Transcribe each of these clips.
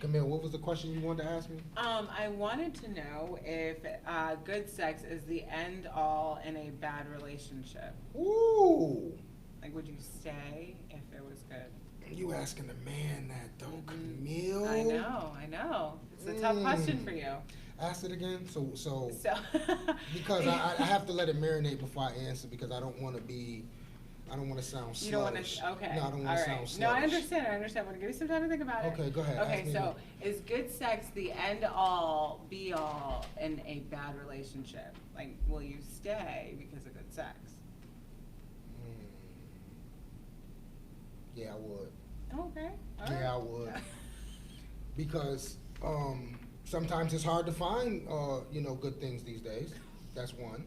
Camille, what was the question you wanted to ask me? I wanted to know if good sex is the end all in a bad relationship. Ooh, Like, would you stay if it was good? you asking a man that though, Mhm. Camille? I know. It's a tough question for you. Ask it again. So So, because I have to let it marinate before I answer because I don't want to sound sluggish. you don't want to. Okay. No, I don't All want to right. sound No, I sluggish. understand. I understand. I'm gonna give you some time to think about it. Okay, go ahead. Ask Okay. me So, again. is good sex the end all, be all in a bad relationship? Like, will you stay because of good sex? Hmm. Yeah, I would. Okay. All Yeah, I right. would. Because sometimes it's hard to find good things these days. That's one.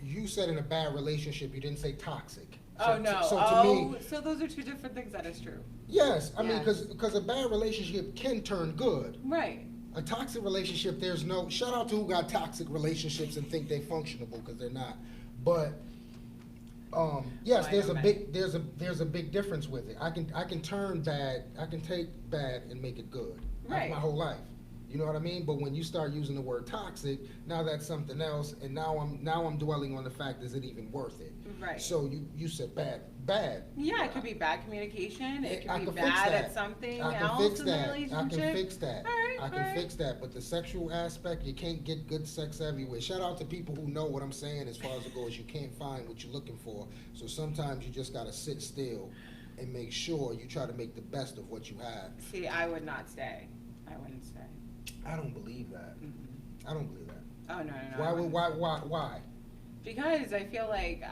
You said in a bad relationship, you didn't say toxic. Oh no! So to me, So those are two different things. That is true. yes, I mean Yes. because a bad relationship can turn good. Right. A toxic relationship, there's no shout out to who got toxic relationships and think they functionable because they're not. But yes, I there's know, a man. there's a big difference with it. I can turn bad, I can take bad and make it good. Right. My whole life. You know what I mean? But when you start using the word toxic, now that's something else, and now I'm dwelling on the fact, is it even worth it? Right. So you said bad. Yeah, it could be bad communication. It I could can be fix bad that. at something I can else fix in the that. relationship. I can fix that. All right. I can fix that. But the sexual aspect, you can't get good sex everywhere. Shout out to people who know what I'm saying as far as it goes. You can't find what you're looking for. So sometimes you just gotta sit still and make sure you try to make the best of what you have. See, I would not stay. I wouldn't stay. I don't believe that. Mm-mm. I don't believe that. Oh no, no, no. I wouldn't. Why? Because I feel like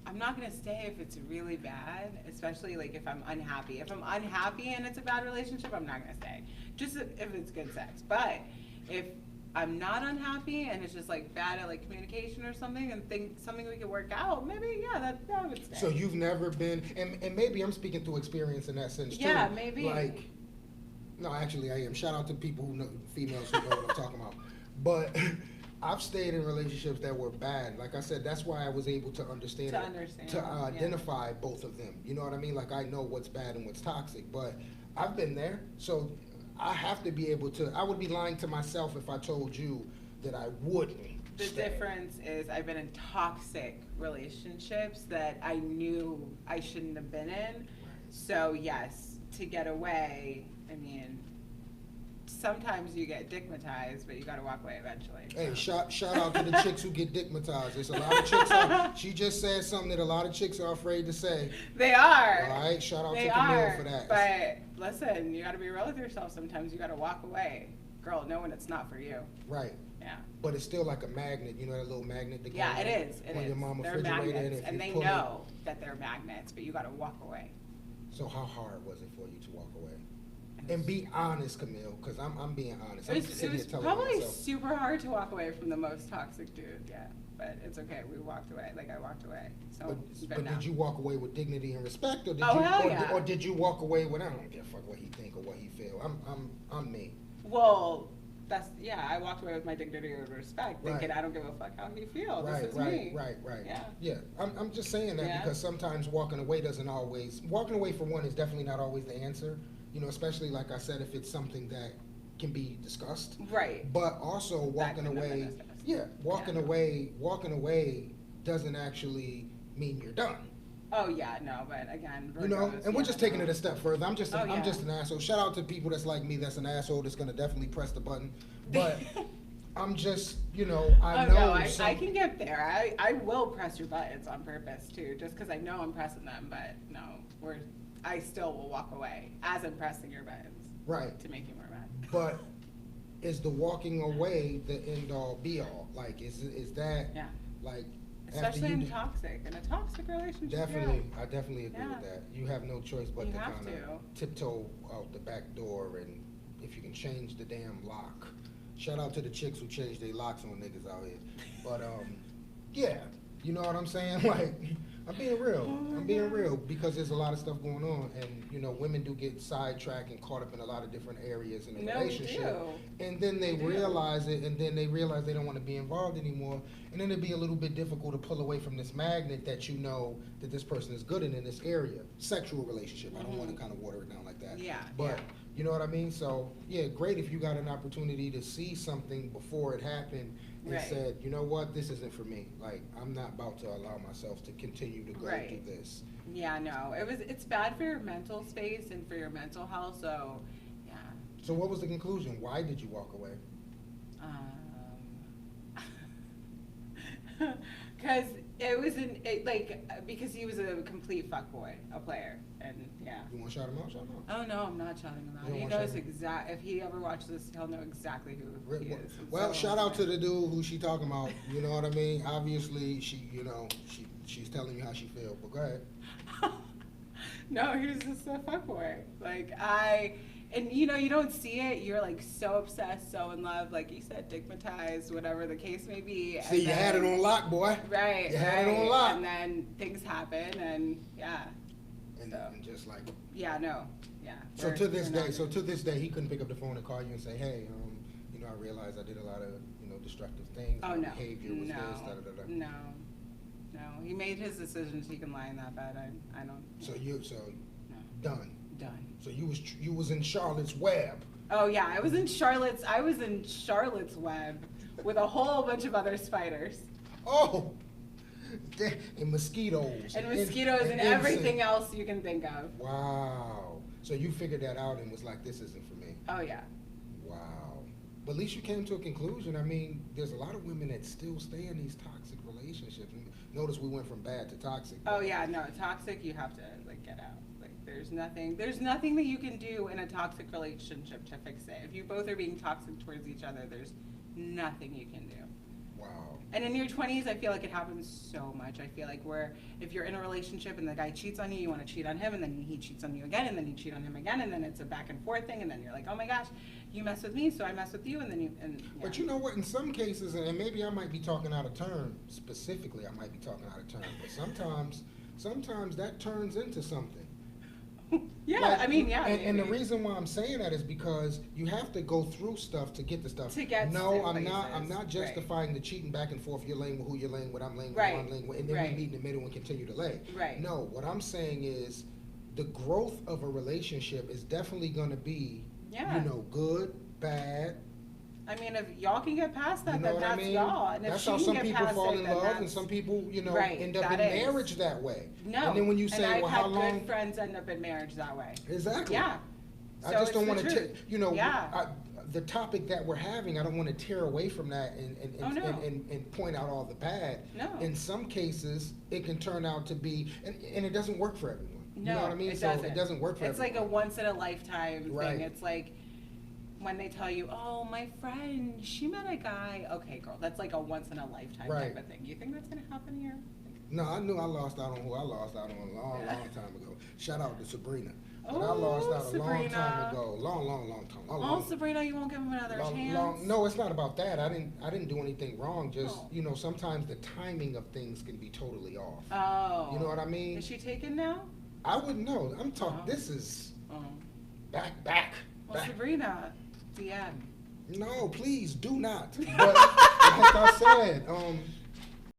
I'm not gonna stay if it's really bad, especially like if I'm unhappy. If I'm unhappy and it's a bad relationship, I'm not gonna stay. Just if it's good sex. But if I'm not unhappy and it's just like bad at like communication or something and think something we could work out, maybe that would stay. So you've never been, and maybe I'm speaking through experience in that sense too. Yeah, maybe. Like, no, actually I am. Shout out to people who know, females who know what I'm talking about. But I've stayed in relationships that were bad. Like I said, that's why I was able to understand, to identify both of them. You know what I mean? Like I know what's bad and what's toxic. But I've been there, so I have to be able to. I would be lying to myself if I told you that I wouldn't. The stay. difference is I've been in toxic relationships that I knew I shouldn't have been in. So yes, to get away, I mean, sometimes you get dickmatized, but you gotta walk away eventually. Hey, so. shout out to the chicks who get dickmatized. There's a lot of chicks. She just said something that a lot of chicks are afraid to say. They are. All right, shout out They to Camille are. for that. But listen, you gotta be real with yourself. Sometimes you gotta walk away. Girl, know when it's not for you. Right. Yeah. But it's still like a magnet. You know that little magnet that Yeah, goes it is. It on is. your mama They're refrigerator, magnets, if and you they pull it- know that they're magnets, but you gotta walk away. So how hard was it for you to walk away? And be honest, Camille, because I'm being honest. I'm It sitting was here telling probably myself. super hard to walk away from the most toxic dude, yeah. But it's okay, we walked away, like I walked away, so it's But been now. did you walk away with dignity and respect, or did Oh, you, hell or, yeah. or did you walk away with I don't give a fuck what he think or what he feel? I'm me. Well, yeah, I walked away with my dignity and respect, thinking Right. I don't give a fuck how he feels, Right, this is right, me. right. Yeah. Yeah, I'm just saying that Yeah. because sometimes walking away walking away for one is definitely not always the answer. You know, especially like I said, if it's something that can be discussed. Right. But also walking couldn't have been away, discussed. yeah, walking away doesn't actually mean you're done. Oh, yeah, no, but again, You know, Virgos, and we're yeah, just taking no. it a step further. I'm just Oh, yeah. an asshole. Shout out to people that's like me, that's an asshole, that's gonna definitely press the button. But I'm just, I Oh, know. no, I can get there. I will press your buttons on purpose too, just because I know I'm pressing them. But no, I still will walk away as I'm pressing your buttons Right. to make you more mad. But is the walking away the end all be all? Like, is that Yeah, like? especially after in you do- a toxic relationship. Definitely, I definitely agree Yeah. with that. You have no choice but You to have kind of to. tiptoe out the back door, and if you can change the damn lock. Shout out to the chicks who change their locks on niggas out here. But yeah, you know what I'm saying? Like, I'm being real because there's a lot of stuff going on, and you know, women do get sidetracked and caught up in a lot of different areas in a relationship, and then they realize it, and then they realize they don't want to be involved anymore, and then it'd be a little bit difficult to pull away from this magnet that you know that this person is good in this area, sexual relationship. I don't want to kind of water it down like that. Yeah. But you know what I mean? So yeah, great if you got an opportunity to see something before it happened and said, you know what, this isn't for me. Like, I'm not about to allow myself to continue to go through this. Yeah, no, it's bad for your mental space and for your mental health. So yeah. So what was the conclusion? Why did you walk away? Because because he was a complete fuckboy, a player, and yeah. You want to shout him out? Shout him out. Oh no, I'm not shouting him out. He knows if he ever watches this, he'll know exactly who he is. Well, shout out to the dude who she talking about. You know what I mean? Obviously, she's telling you how she feels. But go ahead. No, he was just a fuckboy. And you know, you don't see it. You're like so obsessed, so in love, like you said, stigmatized, whatever the case may be. See, you had it on lock, boy. Right. You had it on lock. And then things happen, and yeah. And just like. Yeah. No. Yeah. So to this day, he couldn't pick up the phone and call you and say, hey, you know, I realized I did a lot of, you know, destructive things. Oh, My no. behavior was this, da-da-da-da. No. He made his decisions. He can lie in that bed. I don't. So no. Done. Done. So you was in Charlotte's Web. Oh yeah, I was in Charlotte's Web with a whole bunch of other spiders. Oh, and mosquitoes. And mosquitoes and everything else you can think of. Wow. So you figured that out and was like, this isn't for me. Oh yeah. Wow. But at least you came to a conclusion. I mean, there's a lot of women that still stay in these toxic relationships. Notice we went from bad to toxic. Oh yeah, no, toxic you have to get out. There's nothing that you can do in a toxic relationship to fix it. If you both are being toxic towards each other, there's nothing you can do. Wow. And in your 20s, I feel like it happens so much. I feel like if you're in a relationship and the guy cheats on you, you want to cheat on him, and then he cheats on you again, and then you cheat on him again, and then it's a back and forth thing, and then you're like, oh my gosh, you mess with me, so I mess with you, and then you. But you know what? In some cases, and maybe I might be talking out of turn. Specifically, I might be talking out of turn. But sometimes that turns into something. Yeah, like, I mean, yeah. And the reason why I'm saying that is because you have to go through stuff to get the stuff. No, I'm not justifying the cheating back and forth. You're laying with who you're laying with. I'm laying with who I'm laying with, and then we meet in the middle and continue to lay. Right. No, what I'm saying is the growth of a relationship is definitely going to be, you know, good, bad. I mean, if y'all can get past that, you know then that's y'all. And that's how some people fall in love, and some people, you know, end up in marriage that way. No. And then when you say, well, how long? I've had good friends end up in marriage that way. Exactly. Yeah. I just don't want to, you know, the topic that we're having, I don't want to tear away from that and point out all the bad. No. In some cases, it can turn out to be, and it doesn't work for everyone. No, you know what I mean? it doesn't. It doesn't work for everyone. It's like a once in a lifetime thing. It's like when they tell you, oh, my friend, she met a guy. Okay, girl, that's like a once in a lifetime type of thing. You think that's going to happen here? No, I knew I lost out on who I lost out on a long time ago. Shout out to Sabrina. But I Oh, lost out a long Sabrina. time ago. Long time. Oh, Sabrina, you won't give him another chance? No, it's not about that. I didn't do anything wrong. Just, you know, sometimes the timing of things can be totally off. Oh. You know what I mean? Is she taken now? I wouldn't know. I'm talking, this is back. Well, Sabrina, DM. No, please do not. But like I said,